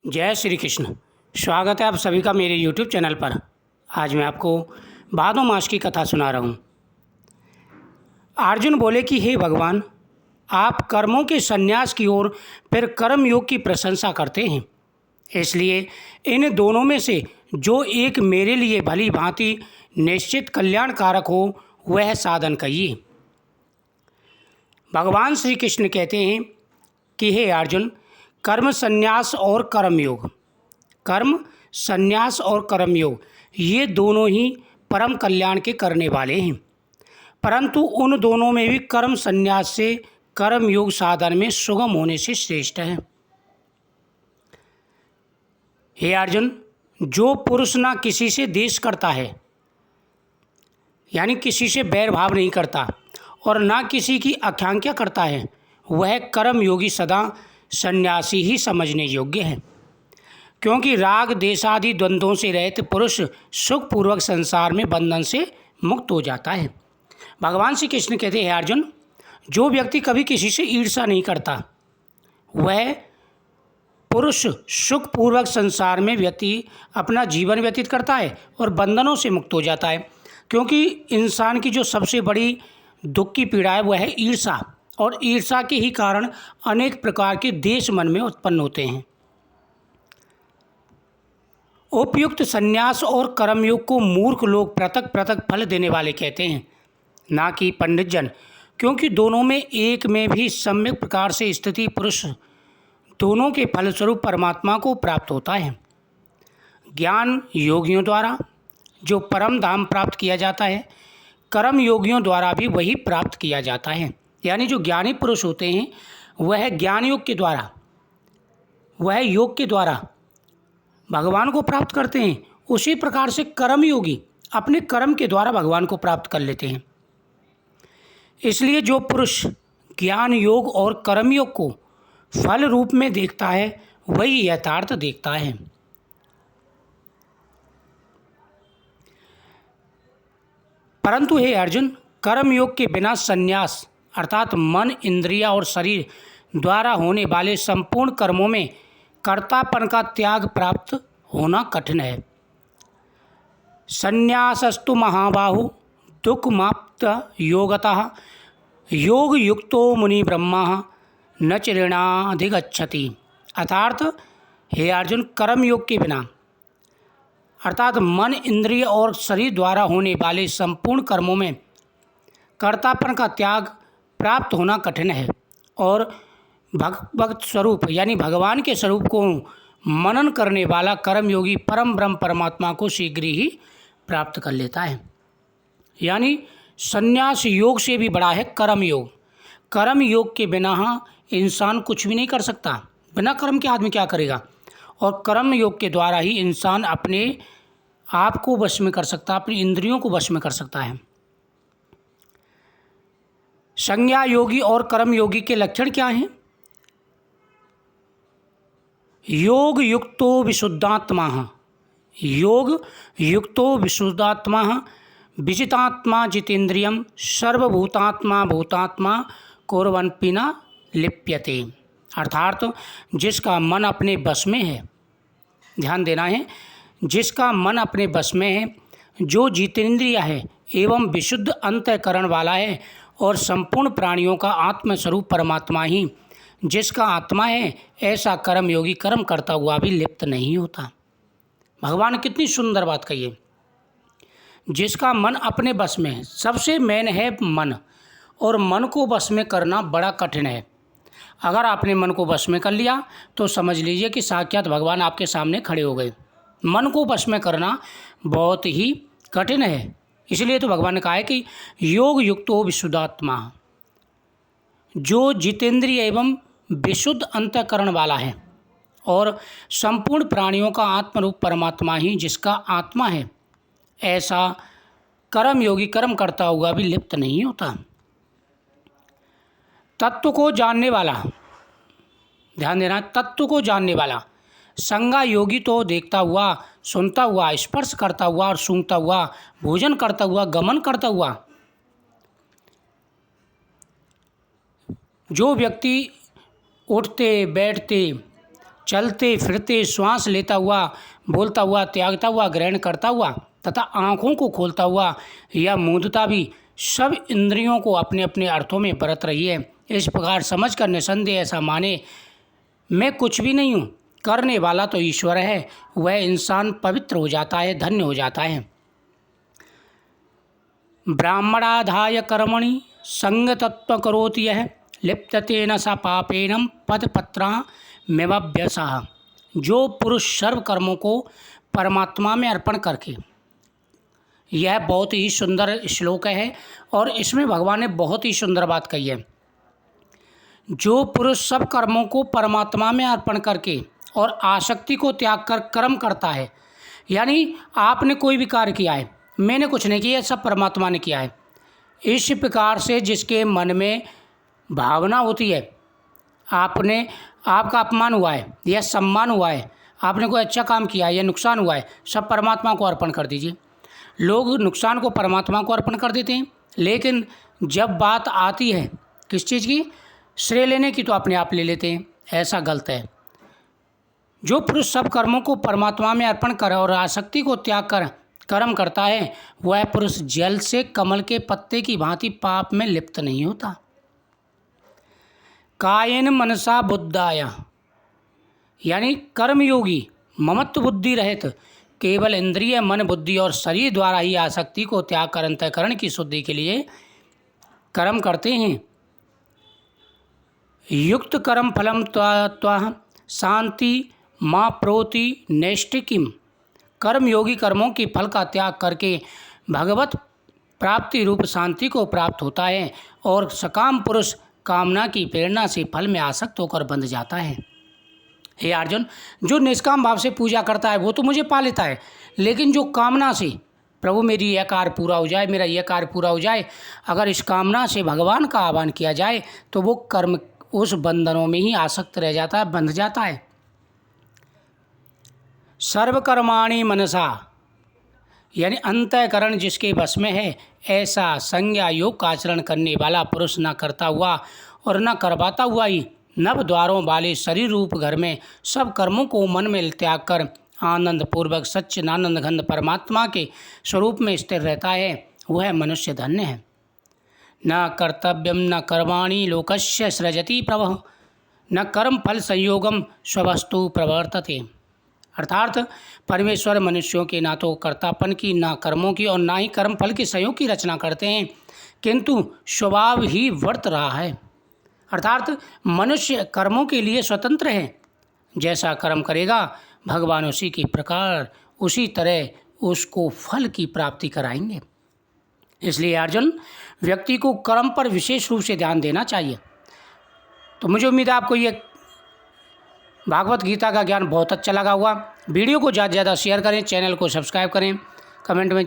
जय श्री कृष्ण। स्वागत है आप सभी का मेरे YouTube चैनल पर। आज मैं आपको भादो मास की कथा सुना रहा हूँ। अर्जुन बोले कि हे भगवान, आप कर्मों के संन्यास की ओर फिर कर्म योग की प्रशंसा करते हैं, इसलिए इन दोनों में से जो एक मेरे लिए भली भांति निश्चित कल्याणकारक हो वह साधन कहिए। भगवान श्री कृष्ण कहते हैं कि हे अर्जुन, कर्म संन्यास और कर्मयोग, कर्म संन्यास और कर्मयोग ये दोनों ही परम कल्याण के करने वाले हैं, परंतु उन दोनों में भी कर्म संन्यास से कर्मयोग साधन में सुगम होने से श्रेष्ठ है। हे अर्जुन, जो पुरुष ना किसी से द्वेष करता है, यानी किसी से बैर भाव नहीं करता और ना किसी की आकांक्षा करता है, वह कर्मयोगी सदा सन्यासी ही समझने योग्य है। क्योंकि राग देशादि द्वंद्वों से रहित पुरुष सुखपूर्वक संसार में बंधन से मुक्त हो जाता है। भगवान श्री कृष्ण कहते हैं, अर्जुन, जो व्यक्ति कभी किसी से ईर्ष्या नहीं करता, वह पुरुष सुखपूर्वक संसार में अपना जीवन व्यतीत करता है और बंधनों से मुक्त हो जाता है। क्योंकि इंसान की जो सबसे बड़ी दुख की पीड़ा है वह है ईर्ष्या, और ईर्ष्या के ही कारण अनेक प्रकार के द्वेष मन में उत्पन्न होते हैं। उपयुक्त संन्यास और कर्मयोग को मूर्ख लोग पृथक पृथक फल देने वाले कहते हैं, ना कि पंडित जन, क्योंकि दोनों में एक में भी सम्यक प्रकार से स्थिति पुरुष दोनों के फलस्वरूप परमात्मा को प्राप्त होता है। ज्ञान योगियों द्वारा जो परम धाम प्राप्त किया जाता है, कर्म योगियों द्वारा भी वही प्राप्त किया जाता है। यानी जो ज्ञानी पुरुष होते हैं वह ज्ञान योग के द्वारा, वह योग के द्वारा भगवान को प्राप्त करते हैं। उसी प्रकार से कर्म योगी अपने कर्म के द्वारा भगवान को प्राप्त कर लेते हैं। इसलिए जो पुरुष ज्ञान योग और कर्म योग को फल रूप में देखता है वही यथार्थ देखता है। परंतु हे अर्जुन, कर्म योग के बिना संन्यास अर्थात मन, इंद्रिया और शरीर द्वारा होने वाले संपूर्ण कर्मों में कर्तापन का त्याग प्राप्त होना कठिन है। संन्यासस्तु महाबाहु दुःखमाप्त योगतः योग युक्तो मुनि ब्रह्मा न चिरेणाधिगच्छति। अर्थात हे अर्जुन, कर्म योग के बिना अर्थात मन, इंद्रिय और शरीर द्वारा होने वाले संपूर्ण कर्मों में कर्तापन का त्याग प्राप्त होना कठिन है, और भगवत स्वरूप यानी भगवान के स्वरूप को मनन करने वाला कर्मयोगी परम ब्रह्म परमात्मा को शीघ्र ही प्राप्त कर लेता है। यानी संन्यास योग से भी बड़ा है कर्म योग। कर्म योग के बिना इंसान कुछ भी नहीं कर सकता। बिना कर्म के आदमी क्या करेगा? और कर्म योग के द्वारा ही इंसान अपने आप को वश में कर सकता है, अपनी इंद्रियों को वश में कर सकता है। संज्ञा योगी और कर्म योगी के लक्षण क्या हैं? योग युक्तो विशुद्धात्मा, योग युक्तो विशुद्धात्मा विजितात्मा जितेन्द्रियम सर्वभूतात्मा भूतात्मा कुर्वन्नपि न लिप्यते। अर्थात जिसका मन अपने बस में है, ध्यान देना है, जिसका मन अपने बस में है, जो जितेंद्रिय है एवं विशुद्ध अंतःकरण वाला है, और संपूर्ण प्राणियों का आत्मस्वरूप परमात्मा ही जिसका आत्मा है, ऐसा कर्म योगी कर्म करता हुआ भी लिप्त नहीं होता। भगवान ने कितनी सुंदर बात कही है। जिसका मन अपने बस में है, सबसे मेन है मन, और मन को बस में करना बड़ा कठिन है। अगर आपने मन को बस में कर लिया तो समझ लीजिए कि साक्षात भगवान आपके सामने खड़े हो गए। मन को बस में करना बहुत ही कठिन है। इसलिए तो भगवान ने कहा है कि योग युक्तो विशुद्धात्मा, जो जितेंद्रिय एवं विशुद्ध अंतःकरण वाला है, और संपूर्ण प्राणियों का आत्मरूप परमात्मा ही जिसका आत्मा है, ऐसा कर्म योगी कर्म करता हुआ भी लिप्त नहीं होता। तत्व को जानने वाला, ध्यान देना, तत्व को जानने वाला संज्ञा योगी तो देखता हुआ, सुनता हुआ, स्पर्श करता हुआ और सूंघता हुआ, भोजन करता हुआ, गमन करता हुआ, जो व्यक्ति उठते बैठते चलते फिरते, श्वास लेता हुआ, बोलता हुआ, त्यागता हुआ, ग्रहण करता हुआ तथा आँखों को खोलता हुआ या मूंदता भी सब इंद्रियों को अपने अपने अर्थों में बरत रही है। इस प्रकार समझकर निसंदेह ऐसा माने, मैं कुछ भी नहीं हूँ, करने वाला तो ईश्वर है, वह इंसान पवित्र हो जाता है, धन्य हो जाता है। ब्राह्मणाधाय कर्मणि संगतत्व करोति यह लिप्तते न सा पापेनम पदपत्रा मेवभ्यसः। जो पुरुष सर्व कर्मों को परमात्मा में अर्पण करके, यह बहुत ही सुंदर श्लोक है और इसमें भगवान ने बहुत ही सुंदर बात कही है। जो पुरुष सब कर्मों को परमात्मा में अर्पण करके और आसक्ति को त्याग कर कर्म करता है, यानी आपने कोई भी कार्य किया है, मैंने कुछ नहीं किया, सब परमात्मा ने किया है, इस प्रकार से जिसके मन में भावना होती है, आपका अपमान हुआ है या सम्मान हुआ है, आपने कोई अच्छा काम किया है या नुकसान हुआ है, सब परमात्मा को अर्पण कर दीजिए। लोग नुकसान को परमात्मा को अर्पण कर देते हैं, लेकिन जब बात आती है किस चीज़ की, श्रेय लेने की, तो अपने आप ले लेते हैं। ऐसा गलत है। जो पुरुष सब कर्मों को परमात्मा में अर्पण कर और आसक्ति को त्याग कर कर्म करता है, वह पुरुष जल से कमल के पत्ते की भांति पाप में लिप्त नहीं होता। कायेन मनसा बुद्धाय, यानी कर्मयोगी ममत्व बुद्धि रहित केवल इंद्रिय, मन, बुद्धि और शरीर द्वारा ही आसक्ति को त्याग कर अंतःकरण की शुद्धि के लिए कर्म करते हैं। युक्त कर्म फलम त्वा शांति माँ प्रोति नैष्टिकीम। कर्मयोगी कर्मों की फल का त्याग करके भगवत प्राप्ति रूप शांति को प्राप्त होता है और सकाम पुरुष कामना की प्रेरणा से फल में आसक्त होकर बंध जाता है। हे अर्जुन, जो निष्काम भाव से पूजा करता है वो तो मुझे पा लेता है, लेकिन जो कामना से, प्रभु मेरी यह कार्य पूरा हो जाए, मेरा यह कार्य पूरा हो जाए, अगर इस कामना से भगवान का आह्वान किया जाए तो वो कर्म उस बंधनों में ही आसक्त रह जाता है, बंध जाता है। सर्वकर्माणि मनसा, यानी अंतःकरण जिसके वश में है, ऐसा संज्ञा योग का आचरण करने वाला पुरुष न करता हुआ और न करवाता हुआ ही नव द्वारों वाले शरीर रूप घर में सब कर्मों को मन में त्याग कर आनंद पूर्वक सच्चिदानंद घन परमात्मा के स्वरूप में स्थिर रहता है, वह मनुष्य धन्य है। न कर्तव्यम न कर्माणि लोकस्य सृजति प्रभः न कर्म फल संयोगम स्ववस्तु प्रवर्तते। अर्थात परमेश्वर मनुष्यों के ना तो कर्तापन की, ना कर्मों की और ना ही कर्म फल के संयोग की रचना करते हैं, किंतु स्वभाव ही वर्त रहा है। अर्थात मनुष्य कर्मों के लिए स्वतंत्र है, जैसा कर्म करेगा भगवान उसी के प्रकार उसी तरह उसको फल की प्राप्ति कराएंगे। इसलिए अर्जुन, व्यक्ति को कर्म पर विशेष रूप से ध्यान देना चाहिए। तो मुझे उम्मीद है आपको ये भागवत गीता का ज्ञान बहुत अच्छा लगा होगा। वीडियो को ज़्यादा से ज़्यादा शेयर करें, चैनल को सब्सक्राइब करें, कमेंट में